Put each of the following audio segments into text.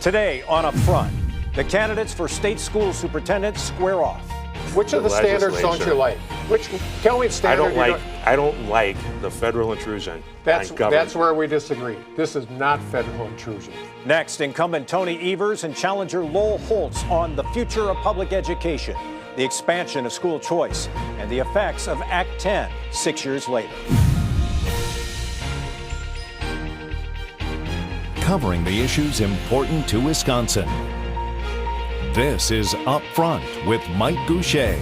Today on Upfront, the candidates for state school superintendents square off. Which of the standards don't you like? Tell me the standard. I don't like the federal intrusion on government. That's where we disagree. This is not federal intrusion. Next, incumbent Tony Evers and challenger Lowell Holtz on the future of public education, the expansion of school choice, and the effects of Act 10 6 years later. Covering the issues important to Wisconsin. This is Up Front with Mike Goucher.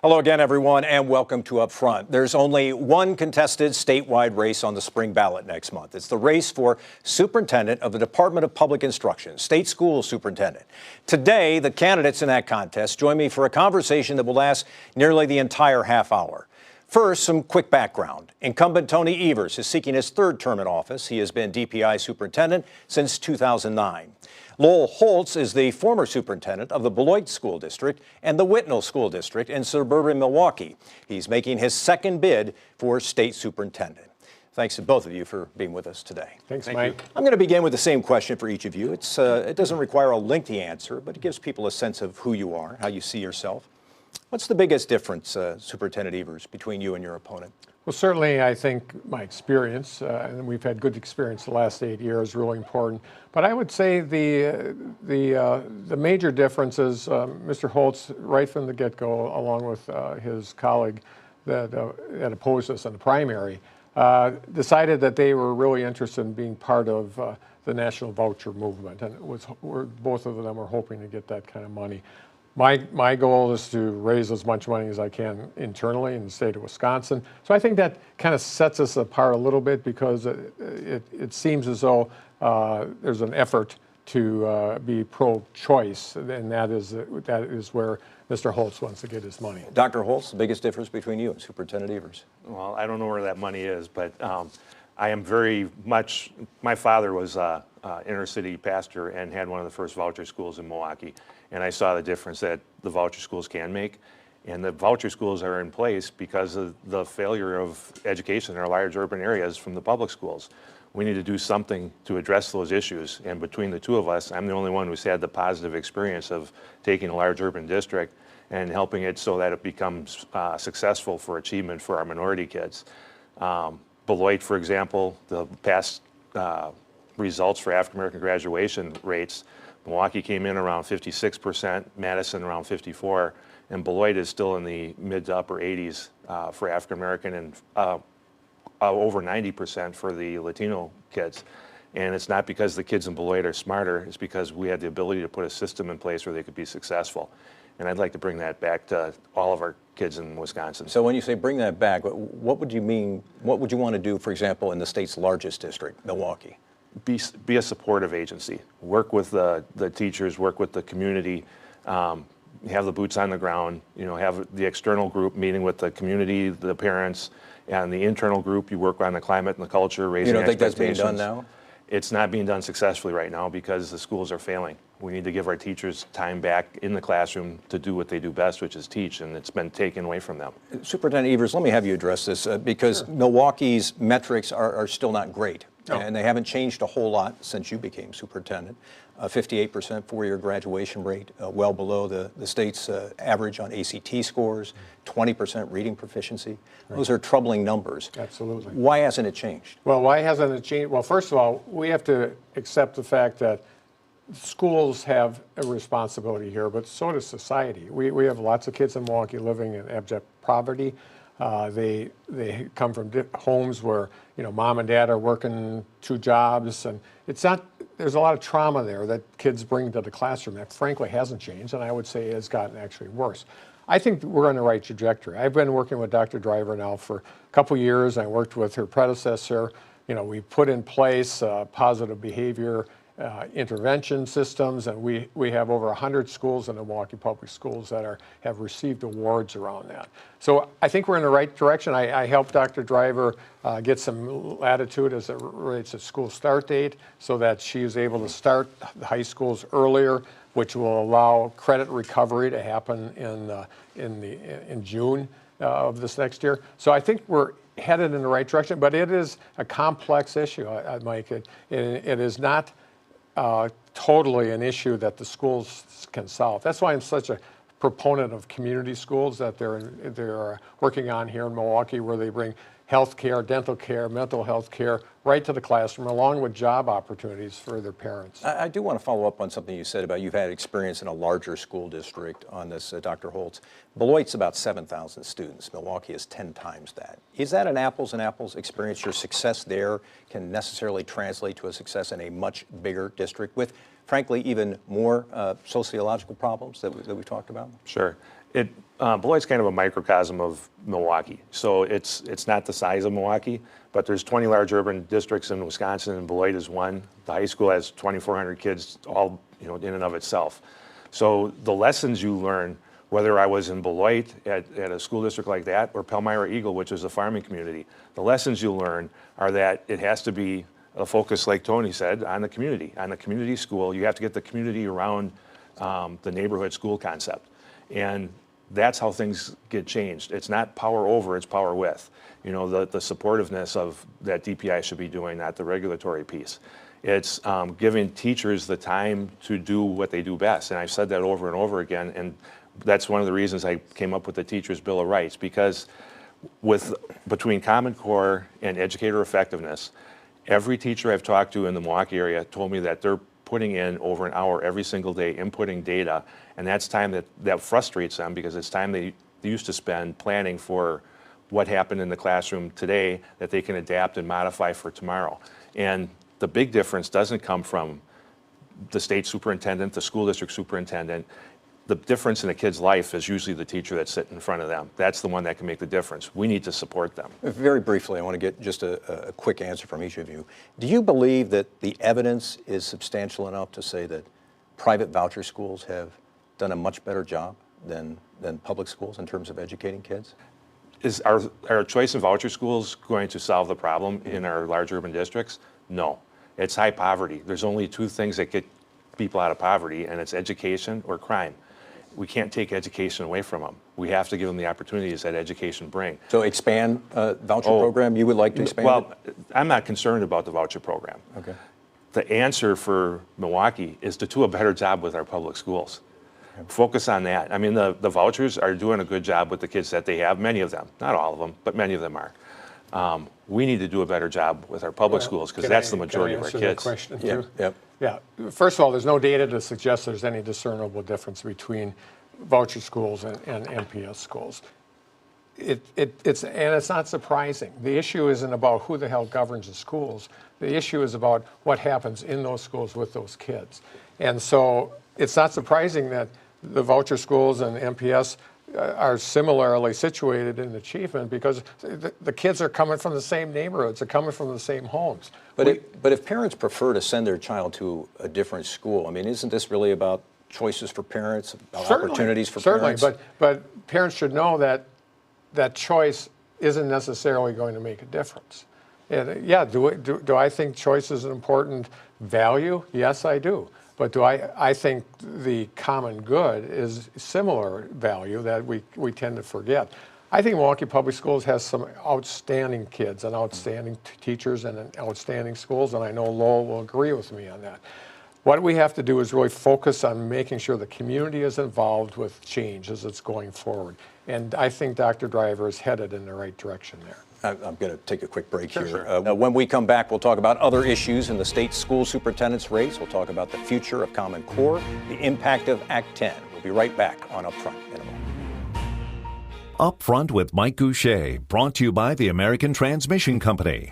Hello again, everyone, and welcome to Up Front. There's only one contested statewide race on the spring ballot next month. It's the race for superintendent of the Department of Public Instruction, state school superintendent. Today, the candidates in that contest join me for a conversation that will last nearly the entire half hour. First, some quick background. Incumbent Tony Evers is seeking his third term in office. He has been DPI superintendent since 2009. Lowell Holtz is the former superintendent of the Beloit School District and the Whitnall School District in suburban Milwaukee. He's making his second bid for state superintendent. Thanks to both of you for being with us today. Thanks, Mike. I'm going to begin with the same question for each of you. It doesn't require a lengthy answer, but it gives people a sense of who you are, how you see yourself. What's the biggest difference, Superintendent Evers, between you and your opponent? Well, certainly, I think my experience, and we've had good experience the last 8 years, is really important. But I would say the major difference is Mr. Holtz, right from the get-go, along with his colleague that opposed us in the primary, decided that they were really interested in being part of the national voucher movement, and both of them were hoping to get that kind of money. My goal is to raise as much money as I can internally in the state of Wisconsin. So I think that kind of sets us apart a little bit because it seems as though there's an effort to be pro-choice, and that is where Mr. Holtz wants to get his money. Dr. Holtz, the biggest difference between you and Superintendent Evers? Well, I don't know where that money is, but I am very much, my father was an inner city pastor and had one of the first voucher schools in Milwaukee. And I saw the difference that the voucher schools can make. And the voucher schools are in place because of the failure of education in our large urban areas from the public schools. We need to do something to address those issues. And between the two of us, I'm the only one who's had the positive experience of taking a large urban district and helping it so that it becomes successful for achievement for our minority kids. Beloit, for example, the past results for African American graduation rates, Milwaukee came in around 56%, Madison around 54%, and Beloit is still in the mid to upper 80s for African American and over 90% for the Latino kids. And it's not because the kids in Beloit are smarter, it's because we had the ability to put a system in place where they could be successful. And I'd like to bring that back to all of our kids in Wisconsin. So when you say bring that back, what would you mean, what would you want to do, for example, in the state's largest district, Milwaukee? Be a supportive agency. Work with the teachers, work with the community, have the boots on the ground, have the external group meeting with the community, the parents, and the internal group, you work on the climate and the culture, raising expectations. You don't think that's being done now? It's not being done successfully right now because the schools are failing. We need to give our teachers time back in the classroom to do what they do best, which is teach, and it's been taken away from them. Superintendent Evers, let me have you address this because sure. Milwaukee's metrics are still not great. No. And they haven't changed a whole lot since you became superintendent. 58% four-year graduation rate, well below the state's average on ACT scores, 20% reading proficiency. Right. Those are troubling numbers. Absolutely. Why hasn't it changed? Well, why hasn't it changed? Well, first of all, we have to accept the fact that schools have a responsibility here, but so does society. We have lots of kids in Milwaukee living in abject poverty. They come from homes where mom and dad are working two jobs, and it's not. There's a lot of trauma there that kids bring to the classroom that frankly hasn't changed, and I would say has gotten actually worse. I think we're on the right trajectory. I've been working with Dr. Driver now for a couple years. I worked with her predecessor. We put in place positive behavior intervention systems, and we have over 100 schools in the Milwaukee Public Schools that have received awards around that. So I think we're in the right direction. I helped Dr. Driver get some latitude as it relates to school start date so that she is able to start the high schools earlier, which will allow credit recovery to happen in June of this next year. So I think we're headed in the right direction, but it is a complex issue, Mike. It is not totally an issue that the schools can solve. That's why I'm such a proponent of community schools that they're working on here in Milwaukee, where they bring health care, dental care, mental health care right to the classroom, along with job opportunities for their parents. I do want to follow up on something you said about you've had experience in a larger school district on this, Dr. Holtz. Beloit's about 7,000 students. Milwaukee is 10 times that. Is that an apples and apples experience? Your success there can necessarily translate to a success in a much bigger district with, frankly, even more sociological problems that we talked about? Sure. Beloit's kind of a microcosm of Milwaukee. So it's not the size of Milwaukee, but there's 20 large urban districts in Wisconsin, and Beloit is one. The high school has 2,400 kids, all in and of itself. So the lessons you learn, whether I was in Beloit at a school district like that, or Palmyra Eagle, which is a farming community, the lessons you learn are that it has to be a focus, like Tony said, on the community school. You have to get the community around the neighborhood school concept. And that's how things get changed. It's not power over, it's power with. The supportiveness of that DPI should be doing, not the regulatory piece. It's giving teachers the time to do what they do best. And I've said that over and over again. And that's one of the reasons I came up with the Teachers' Bill of Rights, because between Common Core and educator effectiveness, every teacher I've talked to in the Milwaukee area told me that they're putting in over an hour every single day inputting data, and that's time that frustrates them, because it's time they used to spend planning for what happened in the classroom today that they can adapt and modify for tomorrow. And the big difference doesn't come from the state superintendent, the school district superintendent. The difference in a kid's life is usually the teacher that's sitting in front of them. That's the one that can make the difference. We need to support them. Very briefly, I want to get just a quick answer from each of you. Do you believe that the evidence is substantial enough to say that private voucher schools have done a much better job than public schools in terms of educating kids? Is our choice in voucher schools going to solve the problem in our large urban districts? No. It's high poverty. There's only two things that get people out of poverty, and it's education or crime. We can't take education away from them. We have to give them the opportunities that education brings. So expand voucher program, you would like to expand it? I'm not concerned about the voucher program. Okay. The answer for Milwaukee is to do a better job with our public schools. Focus on that. I mean, the vouchers are doing a good job with the kids that they have, many of them, not all of them, but many of them are. We need to do a better job with our public schools, because that's the majority of our kids. Question Yeah. too? Yep. Yeah. First of all, there's no data to suggest there's any discernible difference between voucher schools and MPS schools. It's not surprising. The issue isn't about who the hell governs the schools. The issue is about what happens in those schools with those kids. And so it's not surprising that the voucher schools and MPS are similarly situated in achievement, because the kids are coming from the same neighborhoods, they're coming from the same homes. But if parents prefer to send their child to a different school, I mean, isn't this really about choices for parents, about opportunities for parents? Certainly, but parents should know that that choice isn't necessarily going to make a difference. And yeah, do I think choice is an important value? Yes, I do. But I think the common good is similar value that we tend to forget. I think Milwaukee Public Schools has some outstanding kids and outstanding teachers and outstanding schools, and I know Lowell will agree with me on that. What we have to do is really focus on making sure the community is involved with change as it's going forward. And I think Dr. Driver is headed in the right direction there. I'm going to take a quick break here. Sure. When we come back, we'll talk about other issues in the state school superintendent's race. We'll talk about the future of Common Core, the impact of Act 10. We'll be right back on Upfront in a moment. Up Front with Mike Goucher, brought to you by the American Transmission Company.